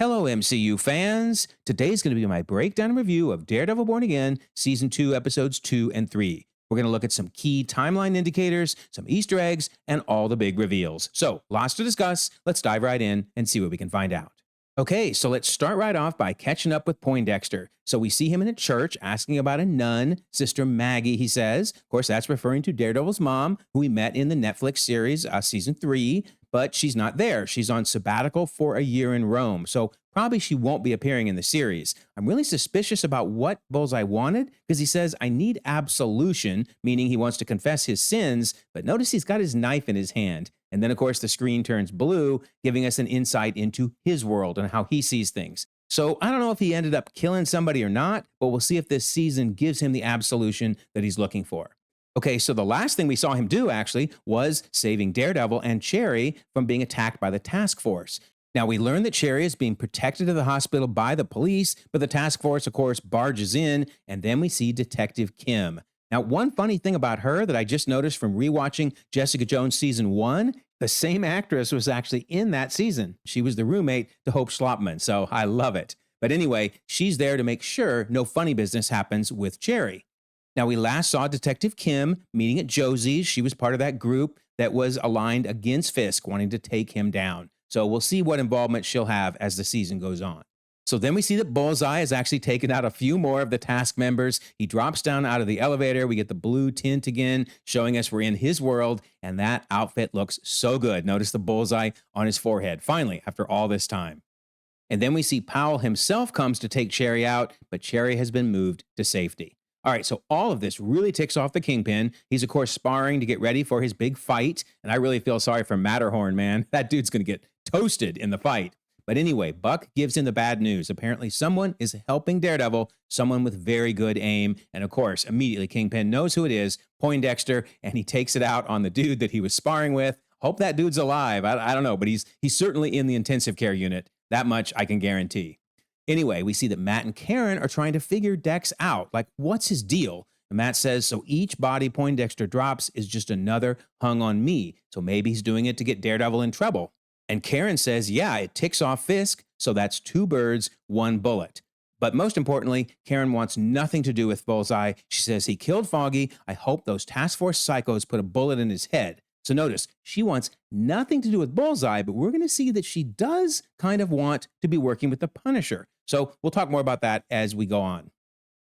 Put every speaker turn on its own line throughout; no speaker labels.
Hello, MCU fans. Today's going to be my breakdown and review of Daredevil Born Again, Season 2, Episodes 2 and 3. We're going to look at some key timeline indicators, some Easter eggs, and all the big reveals. So, lots to discuss. Let's dive right in and see what we can find out. Okay, so let's start right off by catching up with Poindexter. So we see him in a church asking about a nun, Sister Maggie, he says. Of course, that's referring to Daredevil's mom, who we met in the Netflix series, Season 3, but she's not there. She's on sabbatical for a year in Rome, so probably she won't be appearing in the series. I'm really suspicious about what Bullseye wanted, because he says, I need absolution, meaning he wants to confess his sins, but notice he's got his knife in his hand. And then, of course, the screen turns blue, giving us an insight into his world and how he sees things. So I don't know if he ended up killing somebody or not, but we'll see if this season gives him the absolution that he's looking for. Okay, so the last thing we saw him do, actually, was saving Daredevil and Cherry from being attacked by the task force. Now, we learn that Cherry is being protected at the hospital by the police, but the task force, of course, barges in, and then we see Detective Kim. Now, one funny thing about her that I just noticed from rewatching Jessica Jones Season 1, the same actress was actually in that season. She was the roommate to Hope Schlopman, so I love it. But anyway, she's there to make sure no funny business happens with Cherry. Now, we last saw Detective Kim meeting at Josies. She was part of that group that was aligned against Fisk, wanting to take him down. So we'll see what involvement she'll have as the season goes on. So then we see that Bullseye has actually taken out a few more of the task members. He drops down out of the elevator. We get the blue tint again, showing us we're in his world, and that outfit looks so good. Notice the bullseye on his forehead, finally, after all this time. And then we see Powell himself comes to take Cherry out, but Cherry has been moved to safety. All right, so all of this really ticks off the Kingpin. He's, of course, sparring to get ready for his big fight, and I really feel sorry for Matterhorn, man. That dude's going to get toasted in the fight. But anyway, Buck gives him the bad news. Apparently, someone is helping Daredevil, someone with very good aim. And of course, immediately Kingpin knows who it is, Poindexter, and he takes it out on the dude that he was sparring with. Hope that dude's alive. I don't know, but he's certainly in the intensive care unit. That much I can guarantee. Anyway, we see that Matt and Karen are trying to figure Dex out. Like, what's his deal? And Matt says, so each body Poindexter drops is just another hung on me. So maybe he's doing it to get Daredevil in trouble. And Karen says, yeah, it ticks off Fisk, so that's two birds, one bullet. But most importantly, Karen wants nothing to do with Bullseye. She says he killed Foggy. I hope those task force psychos put a bullet in his head. So notice, she wants nothing to do with Bullseye, but we're going to see that she does kind of want to be working with the Punisher. So we'll talk more about that as we go on.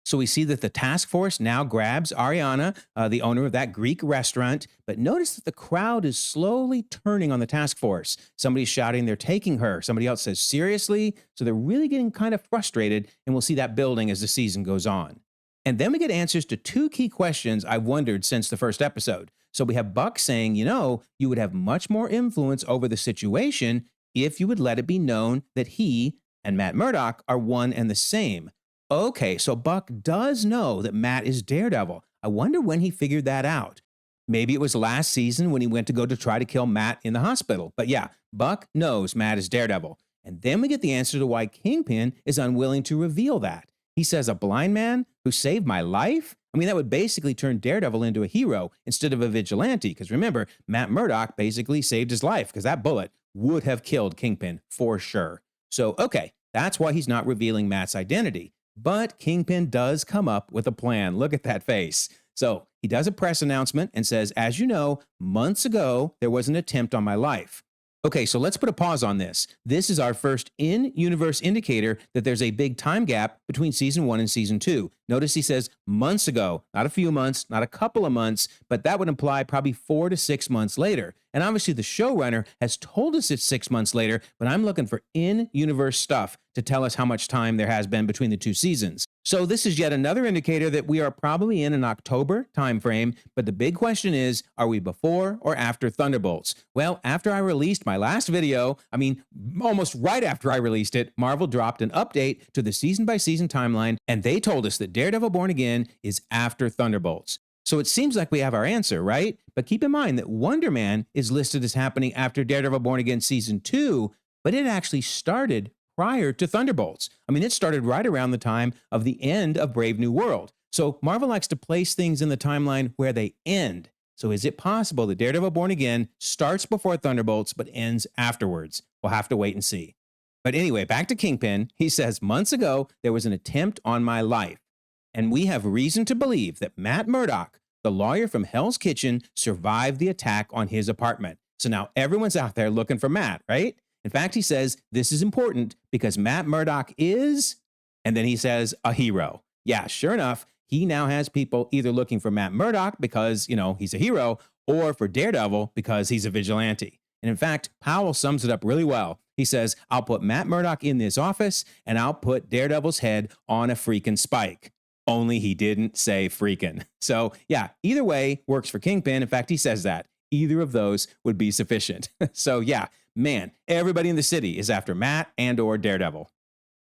So we see that the task force now grabs Ariana, the owner of that Greek restaurant. But notice that the crowd is slowly turning on the task force. Somebody's shouting they're taking her. Somebody else says, seriously? So they're really getting kind of frustrated, and we'll see that building as the season goes on. And then we get answers to two key questions I've wondered since the first episode. So we have Buck saying, you would have much more influence over the situation if you would let it be known that he and Matt Murdock are one and the same. Okay, so Buck does know that Matt is Daredevil. I wonder when he figured that out. Maybe it was last season when he went to try to kill Matt in the hospital. But yeah, Buck knows Matt is Daredevil. And then we get the answer to why Kingpin is unwilling to reveal that. He says, a blind man who saved my life? I mean, that would basically turn Daredevil into a hero instead of a vigilante. Because remember, Matt Murdock basically saved his life because that bullet would have killed Kingpin for sure. So, okay, that's why he's not revealing Matt's identity. But Kingpin does come up with a plan. Look at that face. So he does a press announcement and says, as you know, months ago, there was an attempt on my life. Okay, so let's put a pause on this. This is our first in-universe indicator that there's a big time gap between season 1 and season 2. Notice he says months ago, not a few months, not a couple of months, but that would imply probably 4 to 6 months later. And obviously the showrunner has told us it's 6 months later, but I'm looking for in-universe stuff to tell us how much time there has been between the two seasons. So this is yet another indicator that we are probably in an October timeframe, but the big question is, are we before or after Thunderbolts? Well, after I released my last video, almost right after I released it, Marvel dropped an update to the season-by-season timeline, and they told us that Daredevil Born Again is after Thunderbolts. So it seems like we have our answer, right? But keep in mind that Wonder Man is listed as happening after Daredevil Born Again Season 2, but it actually started prior to Thunderbolts. It started right around the time of the end of Brave New World. So Marvel likes to place things in the timeline where they end. So is it possible that Daredevil Born Again starts before Thunderbolts but ends afterwards? We'll have to wait and see. But anyway, back to Kingpin. He says, months ago, there was an attempt on my life. And we have reason to believe that Matt Murdock, the lawyer from Hell's Kitchen, survived the attack on his apartment. So now everyone's out there looking for Matt, right? In fact, he says this is important because Matt Murdock is, and then he says, a hero. Yeah, sure enough, he now has people either looking for Matt Murdock because, he's a hero, or for Daredevil because he's a vigilante. And in fact, Powell sums it up really well. He says, I'll put Matt Murdock in this office and I'll put Daredevil's head on a freaking spike. Only he didn't say freaking. So yeah, either way works for Kingpin. In fact, he says that. Either of those would be sufficient. So yeah, man, everybody in the city is after Matt and or Daredevil.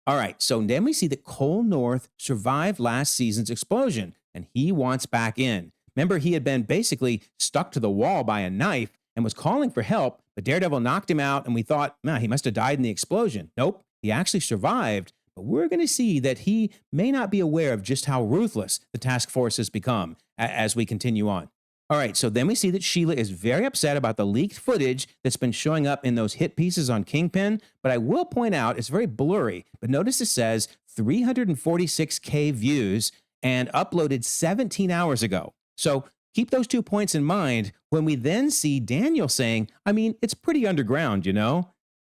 All right, so then we see that Cole North survived last season's explosion and he wants back in. Remember, he had been basically stuck to the wall by a knife and was calling for help, but Daredevil knocked him out and we thought, man, he must have died in the explosion. Nope, he actually survived. But we're going to see that he may not be aware of just how ruthless the task force has become as we continue on. All right, so then we see that Sheila is very upset about the leaked footage that's been showing up in those hit pieces on Kingpin. But I will point out it's very blurry. But notice it says 346K views and uploaded 17 hours ago. So keep those 2 points in mind when we then see Daniel saying, I mean, it's pretty underground,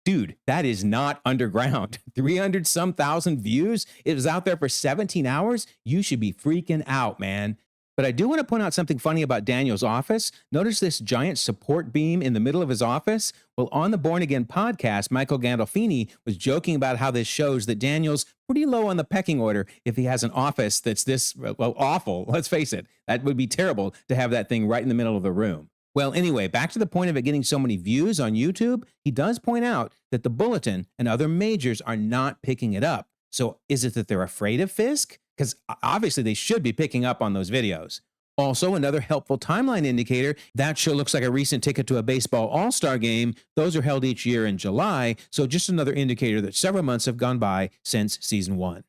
Dude, that is not underground. 300 some thousand views. It was out there for 17 hours. You should be freaking out, man. But I do want to point out something funny about Daniel's office. Notice this giant support beam in the middle of his office. Well, on the Born Again podcast, Michael Gandolfini was joking about how this shows that Daniel's pretty low on the pecking order if he has an office that's this, awful. Let's face it. That would be terrible to have that thing right in the middle of the room. Well, anyway, back to the point of it getting so many views on YouTube, he does point out that the Bulletin and other majors are not picking it up. So is it that they're afraid of Fisk? Because obviously they should be picking up on those videos. Also, another helpful timeline indicator, that show looks like a recent ticket to a baseball all-star game. Those are held each year in July. So just another indicator that several months have gone by since season 1.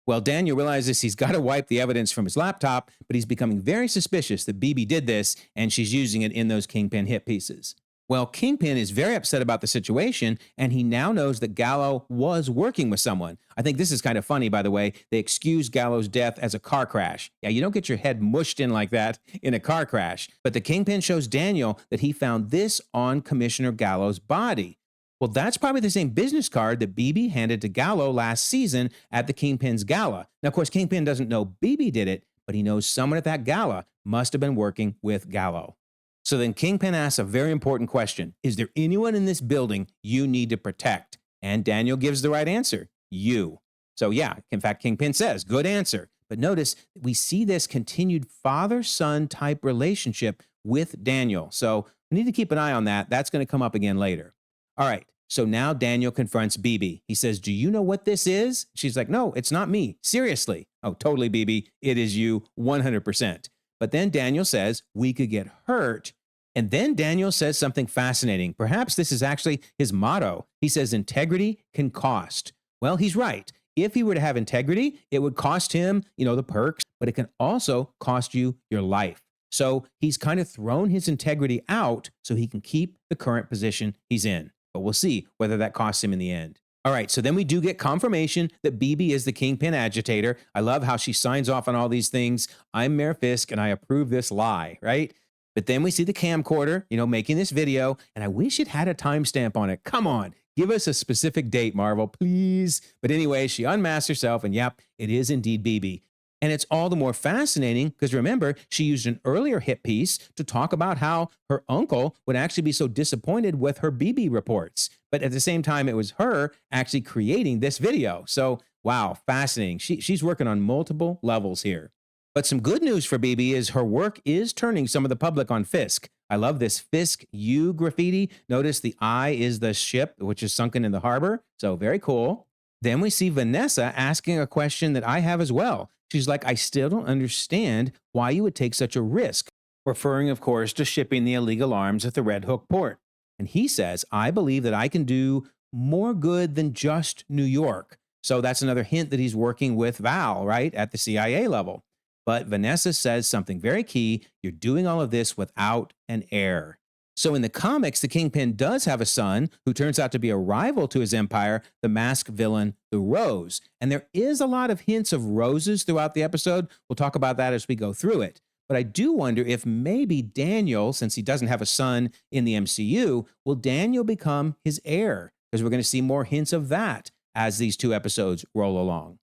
Well, Daniel realizes he's got to wipe the evidence from his laptop, but he's becoming very suspicious that Bibi did this and she's using it in those Kingpin hit pieces. Well, Kingpin is very upset about the situation, and he now knows that Gallo was working with someone. I think this is kind of funny, by the way. They excuse Gallo's death as a car crash. Yeah, you don't get your head mushed in like that in a car crash. But the Kingpin shows Daniel that he found this on Commissioner Gallo's body. Well, that's probably the same business card that Bibi handed to Gallo last season at the Kingpin's gala. Now, of course, Kingpin doesn't know Bibi did it, but he knows someone at that gala must have been working with Gallo. So then Kingpin asks a very important question. Is there anyone in this building you need to protect? And Daniel gives the right answer, you. So yeah, in fact, Kingpin says, good answer. But notice we see this continued father-son type relationship with Daniel. So we need to keep an eye on that. That's going to come up again later. All right, so now Daniel confronts Bibi. He says, do you know what this is? She's like, no, it's not me. Seriously. Oh, totally, Bibi. It is you 100%. But then Daniel says, we could get hurt. And then Daniel says something fascinating. Perhaps this is actually his motto. He says, integrity can cost. Well, he's right. If he were to have integrity, it would cost him, the perks, but it can also cost you your life. So he's kind of thrown his integrity out so he can keep the current position he's in. But we'll see whether that costs him in the end. All right, so then we do get confirmation that Bibi is the Kingpin agitator. I love how she signs off on all these things. I'm Mayor Fisk, and I approve this lie, right? But then we see the camcorder, making this video, and I wish it had a timestamp on it. Come on, give us a specific date, Marvel, please. But anyway, she unmasks herself, and yep, it is indeed Bibi. And it's all the more fascinating because remember, she used an earlier hit piece to talk about how her uncle would actually be so disappointed with her Bibi reports. But at the same time, it was her actually creating this video. So, wow, fascinating. She's working on multiple levels here. But some good news for Bibi is her work is turning some of the public on Fisk. I love this Fisk U graffiti. Notice the I is the ship, which is sunken in the harbor. So very cool. Then we see Vanessa asking a question that I have as well. She's like, I still don't understand why you would take such a risk, referring, of course, to shipping the illegal arms at the Red Hook port. And he says, I believe that I can do more good than just New York. So that's another hint that he's working with Val, right, at the CIA level. But Vanessa says something very key. You're doing all of this without an heir. So in the comics, the Kingpin does have a son who turns out to be a rival to his empire, the masked villain, the Rose. And there is a lot of hints of roses throughout the episode. We'll talk about that as we go through it. But I do wonder if maybe Daniel, since he doesn't have a son in the MCU, will Daniel become his heir? Because we're going to see more hints of that as these two episodes roll along.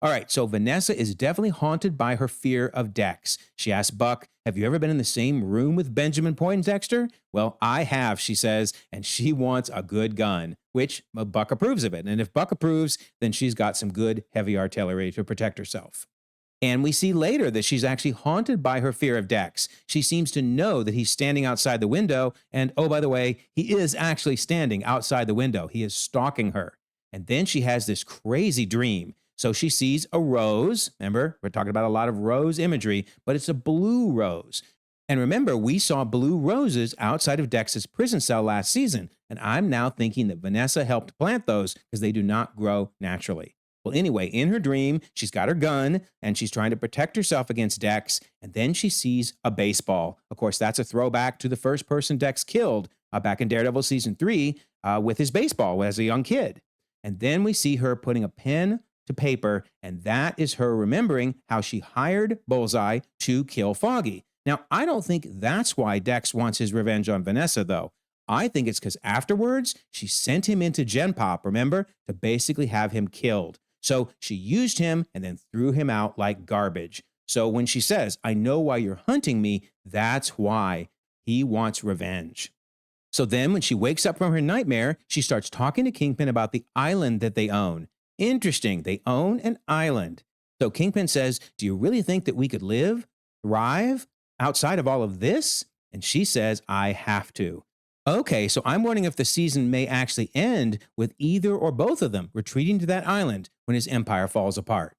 All right, so Vanessa is definitely haunted by her fear of Dex. She asks Buck, have you ever been in the same room with Benjamin Poindexter? Well, I have, she says, and she wants a good gun, which Buck approves of it. And if Buck approves, then she's got some good heavy artillery to protect herself. And we see later that she's actually haunted by her fear of Dex. She seems to know that he's standing outside the window. And oh, by the way, he is actually standing outside the window. He is stalking her. And then she has this crazy dream. So she sees a rose. Remember, we're talking about a lot of rose imagery, but it's a blue rose. And remember, we saw blue roses outside of Dex's prison cell last season. And I'm now thinking that Vanessa helped plant those because they do not grow naturally. Well, anyway, in her dream, she's got her gun and she's trying to protect herself against Dex. And then she sees a baseball. Of course, that's a throwback to the first person Dex killed back in Daredevil season 3 with his baseball as a young kid. And then we see her putting a pen to paper, and that is her remembering how she hired Bullseye to kill Foggy. Now, I don't think that's why Dex wants his revenge on Vanessa, though. I think it's because afterwards, she sent him into Gen Pop, remember, to basically have him killed. So she used him and then threw him out like garbage. So when she says, I know why you're hunting me, that's why. He wants revenge. So then when she wakes up from her nightmare, she starts talking to Kingpin about the island that they own. Interesting, they own an island. So Kingpin says, do you really think that we could live, thrive outside of all of this? And she says, I have to. Okay, so I'm wondering if the season may actually end with either or both of them retreating to that island when his empire falls apart.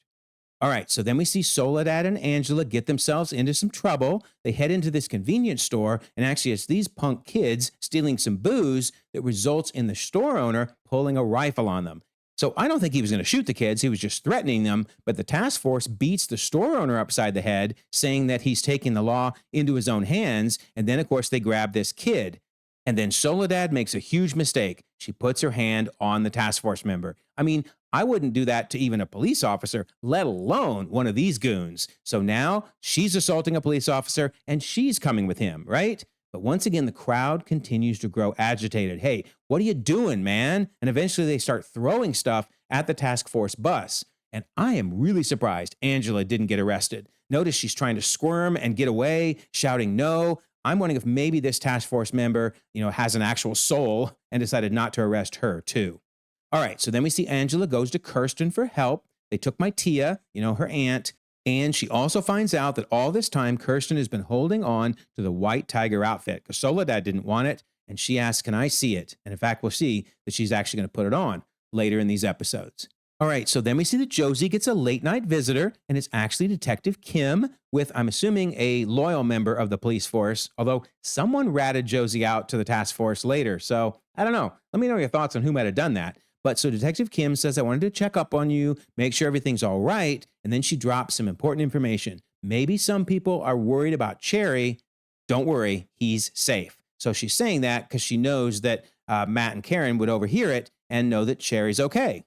All right, so then we see Soledad and Angela get themselves into some trouble. They head into this convenience store, and actually it's these punk kids stealing some booze that results in the store owner pulling a rifle on them. So I don't think he was going to shoot the kids. He was just threatening them. But the task force beats the store owner upside the head, saying that he's taking the law into his own hands. And then, of course, they grab this kid. And then Soledad makes a huge mistake. She puts her hand on the task force member. I mean, I wouldn't do that to even a police officer, let alone one of these goons. So now she's assaulting a police officer and she's coming with him, right? But once again, the crowd continues to grow agitated. Hey, what are you doing, man? And eventually they start throwing stuff at the task force bus. And I am really surprised Angela didn't get arrested. Notice she's trying to squirm and get away, shouting no. I'm wondering if maybe this task force member, has an actual soul and decided not to arrest her too. All right, so then we see Angela goes to Kirsten for help. They took my Tia, her aunt. And she also finds out that all this time, Kirsten has been holding on to the white tiger outfit because Soledad didn't want it. And she asks, can I see it? And in fact, we'll see that she's actually going to put it on later in these episodes. All right, so then we see that Josie gets a late night visitor, and it's actually Detective Kim with, I'm assuming, a loyal member of the police force, although someone ratted Josie out to the task force later. So I don't know. Let me know your thoughts on who might have done that. But so Detective Kim says, I wanted to check up on you, make sure everything's all right. And then she drops some important information. Maybe some people are worried about Cherry. Don't worry, he's safe. So she's saying that because she knows that Matt and Karen would overhear it and know that Cherry's okay.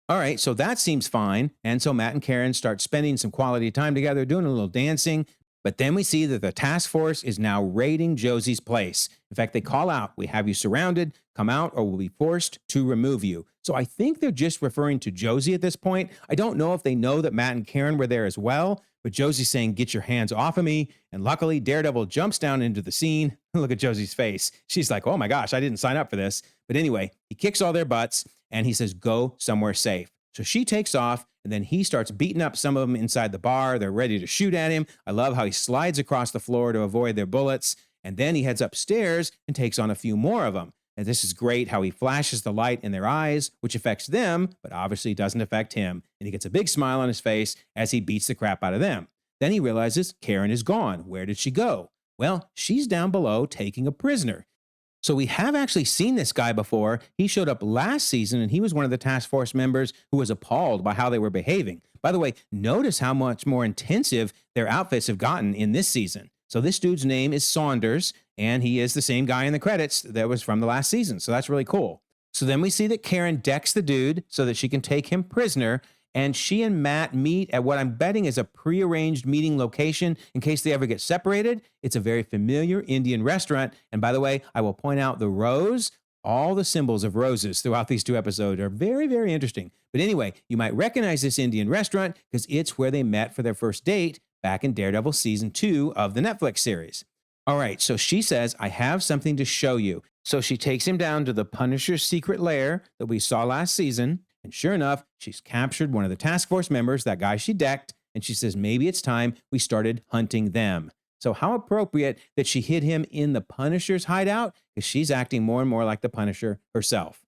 All right, so that seems fine. And so Matt and Karen start spending some quality time together, doing a little dancing. But then we see that the task force is now raiding Josie's place. In fact, they call out, we have you surrounded, come out or we'll be forced to remove you. So I think they're just referring to Josie at this point. I don't know if they know that Matt and Karen were there as well, but Josie's saying, get your hands off of me. And luckily, Daredevil jumps down into the scene. Look at Josie's face. She's like, oh my gosh, I didn't sign up for this. But anyway, he kicks all their butts and he says, go somewhere safe. So she takes off, and then he starts beating up some of them inside the bar. They're ready to shoot at him. I love how he slides across the floor to avoid their bullets. And then he heads upstairs and takes on a few more of them. And this is great how he flashes the light in their eyes, which affects them, but obviously doesn't affect him. And he gets a big smile on his face as he beats the crap out of them. Then he realizes Karen is gone. Where did she go? Well, she's down below taking a prisoner. So we have actually seen this guy before. He showed up last season, and he was one of the task force members who was appalled by how they were behaving. By the way, notice how much more intensive their outfits have gotten in this season. So this dude's name is Saunders, And he is the same guy in the credits that was from the last season. So that's really cool. So then we see that Karen decks the dude so that she can take him prisoner. And she and Matt meet at what I'm betting is a prearranged meeting location in case they ever get separated. It's a very familiar Indian restaurant. And by the way, I will point out the rose. All the symbols of roses throughout these 2 episodes are very, very interesting. But anyway, you might recognize this Indian restaurant because it's where they met for their first date back in Daredevil season 2 of the Netflix series. All right, so she says, I have something to show you. So she takes him down to the Punisher's secret lair that we saw last season. And sure enough, she's captured one of the task force members, that guy she decked. And she says, maybe it's time we started hunting them. So how appropriate that she hid him in the Punisher's hideout, because she's acting more and more like the Punisher herself.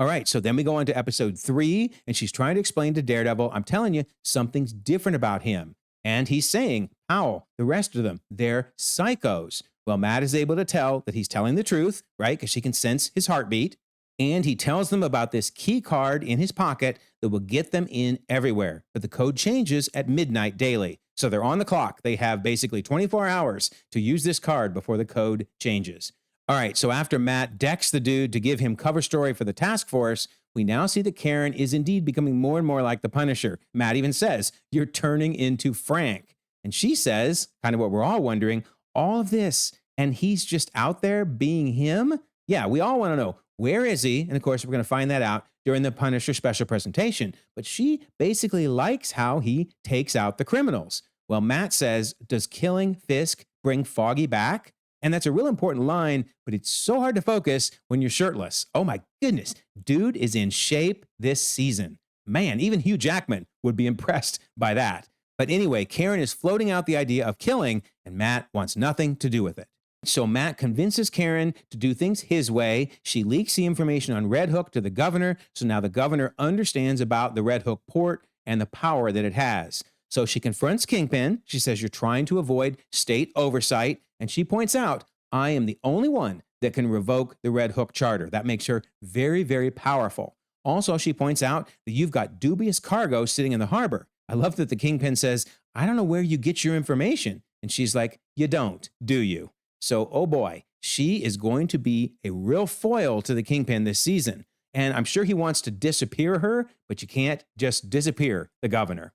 All right, so then we go on to episode 3, and she's trying to explain to Daredevil, I'm telling you, something's different about him. And he's saying, Powell, the rest of them, they're psychos. Well, Matt is able to tell that he's telling the truth, right? Because she can sense his heartbeat. And he tells them about this key card in his pocket that will get them in everywhere. But the code changes at midnight daily. So they're on the clock. They have basically 24 hours to use this card before the code changes. All right, so after Matt decks the dude to give him cover story for the task force, we now see that Karen is indeed becoming more and more like the Punisher. Matt even says, you're turning into Frank. And she says, kind of what we're all wondering, all of this, and he's just out there being him? Yeah, we all want to know, where is he? And of course, we're going to find that out during the Punisher special presentation. But she basically likes how he takes out the criminals. Well, Matt says, does killing Fisk bring Foggy back? And that's a real important line, but it's so hard to focus when you're shirtless. Oh my goodness, dude is in shape this season. Man, even Hugh Jackman would be impressed by that. But anyway, Karen is floating out the idea of killing, and Matt wants nothing to do with it. So Matt convinces Karen to do things his way. She leaks the information on Red Hook to the governor, so now the governor understands about the Red Hook port and the power that it has. So she confronts Kingpin. She says, you're trying to avoid state oversight. And she points out, I am the only one that can revoke the Red Hook charter. That makes her very, very powerful. Also, she points out that you've got dubious cargo sitting in the harbor. I love that the Kingpin says, I don't know where you get your information. And she's like, you don't, do you? So, oh boy, she is going to be a real foil to the Kingpin this season. And I'm sure he wants to disappear her, but you can't just disappear the governor.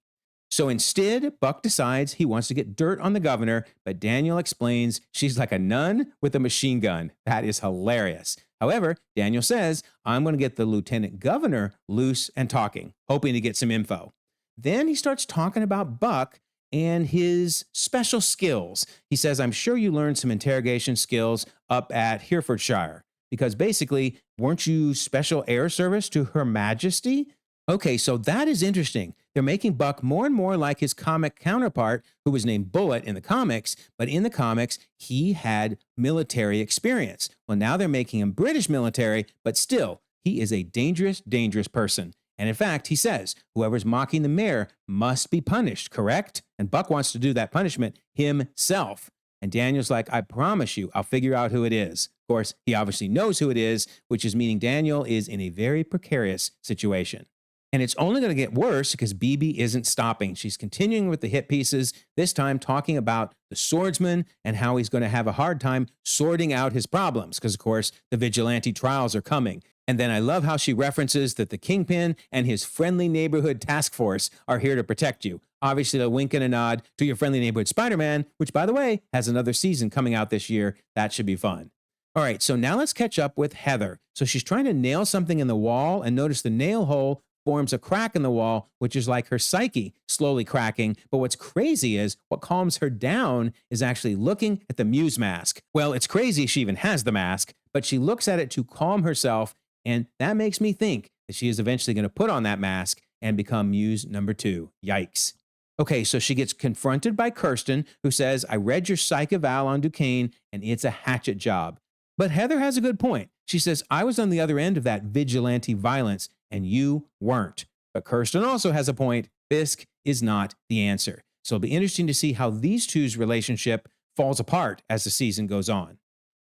So instead, Buck decides he wants to get dirt on the governor, but Daniel explains she's like a nun with a machine gun. That is hilarious. However, Daniel says, I'm going to get the lieutenant governor loose and talking, hoping to get some info. Then he starts talking about Buck and his special skills. He says, I'm sure you learned some interrogation skills up at Herefordshire, because basically, weren't you special air service to Her Majesty? Okay, so that is interesting. They're making Buck more and more like his comic counterpart, who was named Bullet in the comics, but in the comics, he had military experience. Well, now they're making him British military, but still, he is a dangerous, dangerous person. And in fact, he says, whoever's mocking the mayor must be punished, correct? And Buck wants to do that punishment himself. And Daniel's like, I promise you, I'll figure out who it is. Of course, he obviously knows who it is, which is meaning Daniel is in a very precarious situation. And it's only going to get worse because BB isn't stopping. She's continuing with the hit pieces, this time talking about the swordsman and how he's going to have a hard time sorting out his problems because, of course, the vigilante trials are coming. And then I love how she references that the Kingpin and his friendly neighborhood task force are here to protect you. Obviously, a wink and a nod to your friendly neighborhood Spider-Man, which, by the way, has another season coming out this year. That should be fun. All right, so now let's catch up with Heather. So she's trying to nail something in the wall, and notice the nail hole forms a crack in the wall, which is like her psyche slowly cracking. But what's crazy is what calms her down is actually looking at the Muse mask. Well, it's crazy she even has the mask, but she looks at it to calm herself. And that makes me think that she is eventually going to put on that mask and become Muse number 2. Yikes. Okay, so she gets confronted by Kirsten, who says, I read your psych eval on Duquesne, and it's a hatchet job. But Heather has a good point. She says, I was on the other end of that vigilante violence, and you weren't. But Kirsten also has a point. Fisk is not the answer. So it'll be interesting to see how these two's relationship falls apart as the season goes on.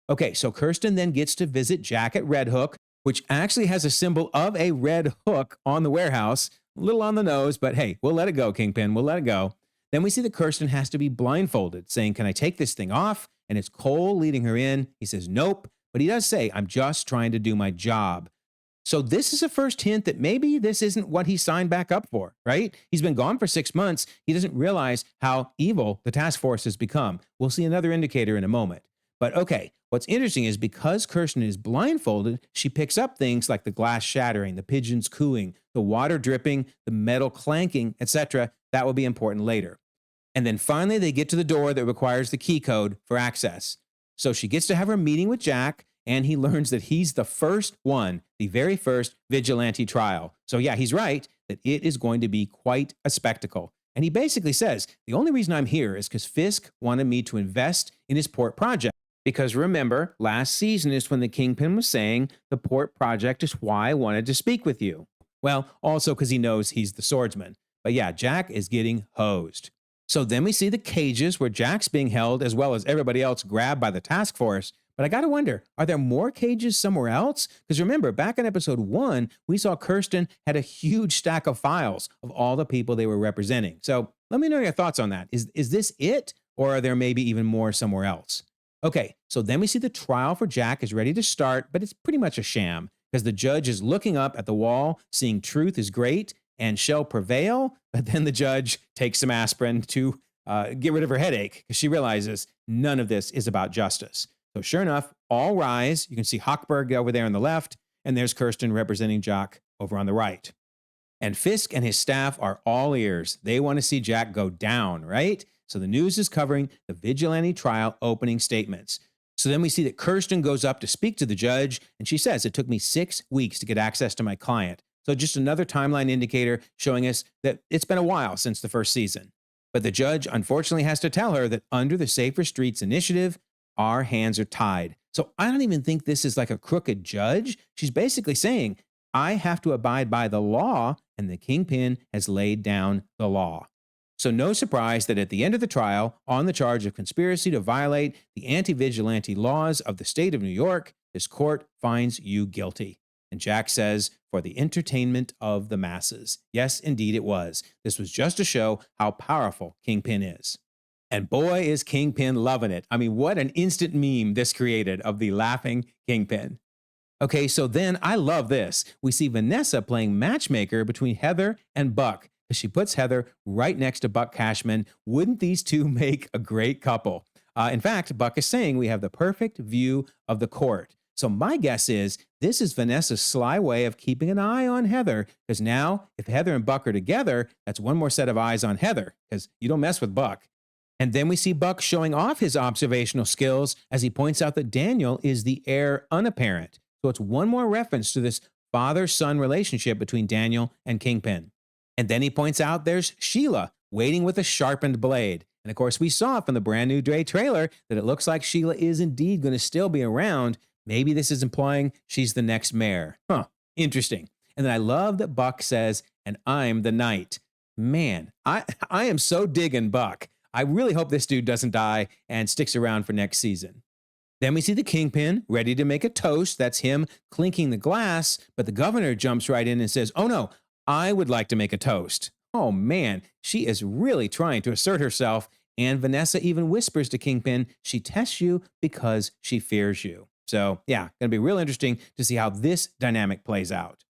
Okay, so Kirsten then gets to visit Jack at Red Hook, which actually has a symbol of a red hook on the warehouse. A little on the nose, but hey, we'll let it go, Kingpin. We'll let it go. Then we see that Kirsten has to be blindfolded, saying, can I take this thing off? and it's Cole leading her in. He says, nope. But he does say, I'm just trying to do my job. So this is a first hint that maybe this isn't what he signed back up for, right? He's been gone for 6 months. He doesn't realize how evil the task force has become. We'll see another indicator in a moment. But okay, what's interesting is because Kirsten is blindfolded, she picks up things like the glass shattering, the pigeons cooing, the water dripping, the metal clanking, etc. That will be important later. And then finally, they get to the door that requires the key code for access. So she gets to have her meeting with Jack, and he learns that he's the first one, the very first vigilante trial. So yeah, he's right that it is going to be quite a spectacle. And he basically says, the only reason I'm here is because Fisk wanted me to invest in his port project. Because remember, last season is when the Kingpin was saying, the port project is why I wanted to speak with you. Well, also because he knows he's the swordsman. But yeah, Jack is getting hosed. So then we see the cages where Jack's being held, as well as everybody else grabbed by the task force. But I got to wonder, are there more cages somewhere else? Because remember, back in episode 1, we saw Kirsten had a huge stack of files of all the people they were representing. So let me know your thoughts on that. Is this it? Or are there maybe even more somewhere else? Okay, so then we see the trial for Jack is ready to start, but it's pretty much a sham because the judge is looking up at the wall, seeing truth is great and shall prevail. But then the judge takes some aspirin to get rid of her headache because she realizes none of this is about justice. So sure enough, all rise. You can see Hochberg over there on the left, and there's Kirsten representing Jack over on the right. And Fisk and his staff are all ears. They want to see Jack go down, right? So the news is covering the vigilante trial opening statements. So then we see that Kirsten goes up to speak to the judge, and she says, it took me 6 weeks to get access to my client. So just another timeline indicator showing us that it's been a while since the first season. But the judge unfortunately has to tell her that under the Safer Streets initiative, our hands are tied. So I don't even think this is like a crooked judge. She's basically saying, I have to abide by the law, and the Kingpin has laid down the law. So no surprise that at the end of the trial, on the charge of conspiracy to violate the anti-vigilante laws of the state of New York, this court finds you guilty. And Jack says, for the entertainment of the masses. Yes, indeed it was. This was just to show how powerful Kingpin is. And boy, is Kingpin loving it. I mean, what an instant meme this created of the laughing Kingpin. Okay, so then I love this. We see Vanessa playing matchmaker between Heather and Buck. She puts Heather right next to Buck Cashman. Wouldn't these two make a great couple? In fact, Buck is saying we have the perfect view of the court. So my guess is this is Vanessa's sly way of keeping an eye on Heather, because now if Heather and Buck are together, that's one more set of eyes on Heather, because you don't mess with Buck. And then we see Buck showing off his observational skills as he points out that Daniel is the heir unapparent. So it's one more reference to this father-son relationship between Daniel and Kingpin. And then he points out there's Sheila waiting with a sharpened blade. And of course, we saw from the brand new Dre trailer that it looks like Sheila is indeed going to still be around. Maybe this is implying she's the next mayor. Interesting. And then I love that Buck says, and I'm the knight. Man, I am so digging Buck. I really hope this dude doesn't die and sticks around for next season. Then we see the Kingpin ready to make a toast. That's him clinking the glass. But the governor jumps right in and says, oh no, I would like to make a toast. Oh man, she is really trying to assert herself. And Vanessa even whispers to Kingpin, she tests you because she fears you. So yeah, going to be real interesting to see how this dynamic plays out.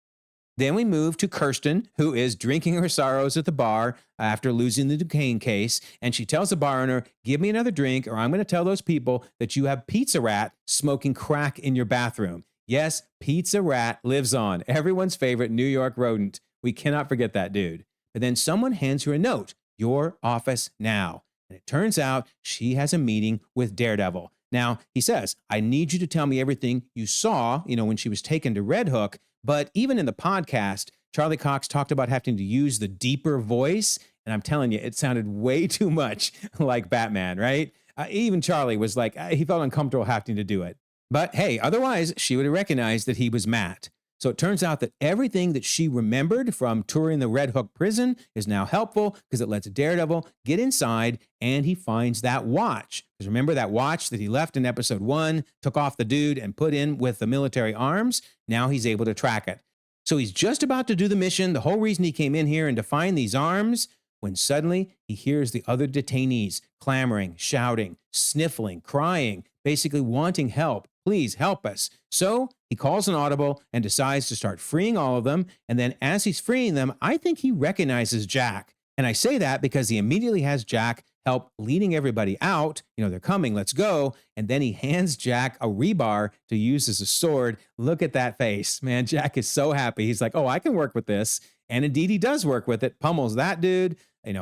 Then we move to Kirsten, who is drinking her sorrows at the bar after losing the Duquesne case. And she tells the bar owner, give me another drink or I'm going to tell those people that you have Pizza Rat smoking crack in your bathroom. Yes, Pizza Rat lives on. Everyone's favorite New York rodent. We cannot forget that dude. But then someone hands her a note, your office now. And it turns out she has a meeting with Daredevil. Now, he says, I need you to tell me everything you saw, when she was taken to Red Hook. But even in the podcast, Charlie Cox talked about having to use the deeper voice. And I'm telling you, it sounded way too much like Batman, right? Even Charlie was like, he felt uncomfortable having to do it. But hey, otherwise, she would have recognized that he was Matt. So it turns out that everything that she remembered from touring the Red Hook prison is now helpful because it lets Daredevil get inside and he finds that watch. Because remember that watch that he left in episode 1, took off the dude and put in with the military arms? Now he's able to track it. So he's just about to do the mission, the whole reason he came in here and to find these arms, when suddenly he hears the other detainees clamoring, shouting, sniffling, crying, basically wanting help. Please help us. So he calls an audible and decides to start freeing all of them. And then as he's freeing them, I think he recognizes Jack. And I say that because he immediately has Jack help leading everybody out. They're coming, let's go. And then he hands Jack a rebar to use as a sword. Look at that face, man. Jack is so happy. He's like, oh, I can work with this. And indeed, he does work with it, pummels that dude,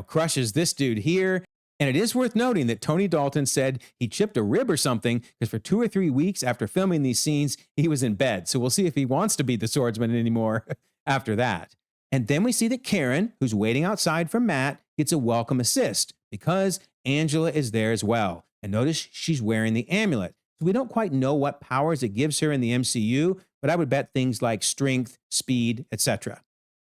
crushes this dude here. And it is worth noting that Tony Dalton said he chipped a rib or something because for 2 or 3 weeks after filming these scenes, he was in bed. So we'll see if he wants to be the swordsman anymore after that. And then we see that Karen, who's waiting outside for Matt, gets a welcome assist because Angela is there as well. And notice she's wearing the amulet. So we don't quite know what powers it gives her in the MCU, but I would bet things like strength, speed, etc.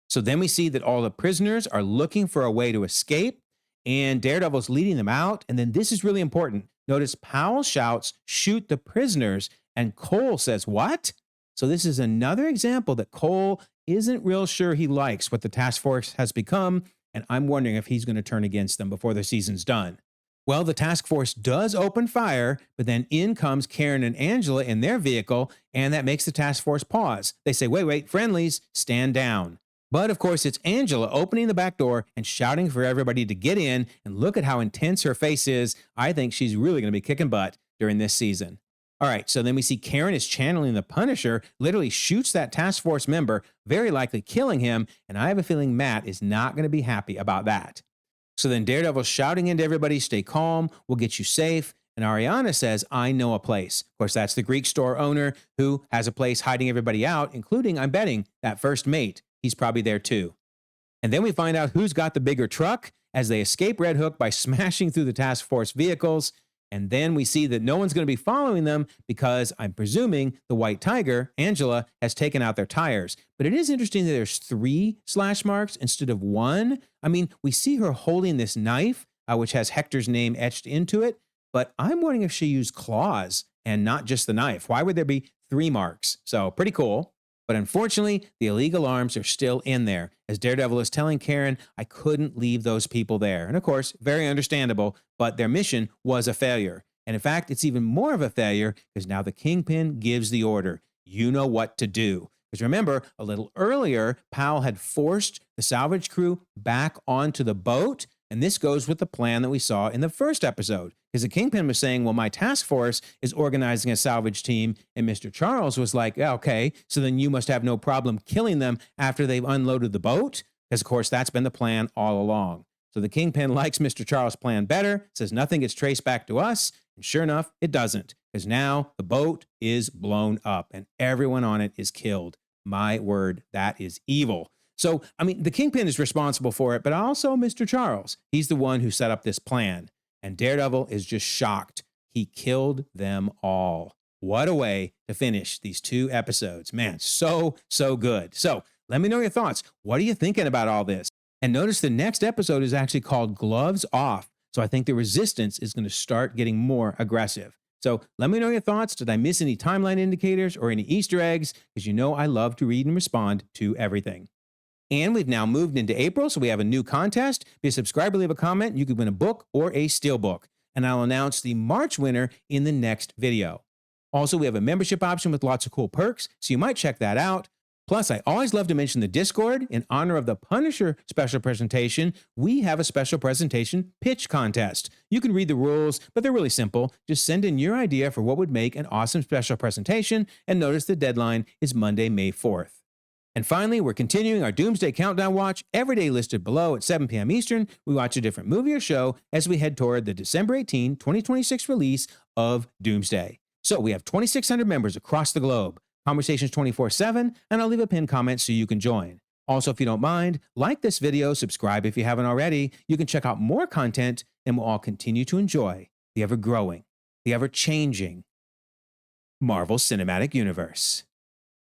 So then we see that all the prisoners are looking for a way to escape, and Daredevil's leading them out. And then this is really important. Notice Powell shouts, shoot the prisoners, and Cole says, what? So this is another example that Cole isn't real sure he likes what the task force has become, and I'm wondering if he's going to turn against them before the season's done. Well, the task force does open fire, but then in comes Karen and Angela in their vehicle, and that makes the task force pause. They say, wait, friendlies, stand down. But of course, it's Angela opening the back door and shouting for everybody to get in, and look at how intense her face is. I think she's really going to be kicking butt during this season. All right, so then we see Karen is channeling the Punisher, literally shoots that task force member, very likely killing him, and I have a feeling Matt is not going to be happy about that. So then Daredevil's shouting into everybody, stay calm, we'll get you safe, and Ariana says, I know a place. Of course, that's the Greek store owner who has a place hiding everybody out, including, I'm betting, that first mate. He's probably there too. And then we find out who's got the bigger truck as they escape Red Hook by smashing through the task force vehicles. And then we see that no one's going to be following them because I'm presuming the White Tiger, Angela, has taken out their tires. But it is interesting that there's 3 slash marks instead of 1. I mean, we see her holding this knife, which has Hector's name etched into it. But I'm wondering if she used claws and not just the knife. Why would there be 3 marks? So pretty cool. But unfortunately, the illegal arms are still in there, as Daredevil is telling Karen, I couldn't leave those people there. And of course, very understandable, but their mission was a failure. And in fact, it's even more of a failure because now the Kingpin gives the order. You know what to do. Because remember, a little earlier, Powell had forced the salvage crew back onto the boat. And this goes with the plan that we saw in the first episode. Because the Kingpin was saying, well, my task force is organizing a salvage team. And Mr. Charles was like, yeah, okay, so then you must have no problem killing them after they've unloaded the boat. Because, of course, that's been the plan all along. So the Kingpin likes Mr. Charles' plan better, says nothing gets traced back to us. And sure enough, it doesn't. Because now the boat is blown up and everyone on it is killed. My word, that is evil. So, I mean, the Kingpin is responsible for it, but also Mr. Charles. He's the one who set up this plan. And Daredevil is just shocked. He killed them all. What a way to finish these 2 episodes. Man, so good. So let me know your thoughts. What are you thinking about all this? And notice the next episode is actually called Gloves Off. So I think the Resistance is going to start getting more aggressive. So let me know your thoughts. Did I miss any timeline indicators or any Easter eggs? Because you know I love to read and respond to everything. And we've now moved into April, so we have a new contest. Be a subscriber, leave a comment. You could win a book or a steelbook. And I'll announce the March winner in the next video. Also, we have a membership option with lots of cool perks, so you might check that out. Plus, I always love to mention the Discord. In honor of the Punisher special presentation, we have a special presentation pitch contest. You can read the rules, but they're really simple. Just send in your idea for what would make an awesome special presentation, and notice the deadline is Monday, May 4th. And finally, we're continuing our Doomsday Countdown watch, every day listed below at 7 p.m. Eastern. We watch a different movie or show as we head toward the December 18, 2026 release of Doomsday. So we have 2,600 members across the globe, conversations 24/7, and I'll leave a pinned comment so you can join. Also, if you don't mind, like this video, subscribe if you haven't already. You can check out more content, and we'll all continue to enjoy the ever-growing, the ever-changing Marvel Cinematic Universe.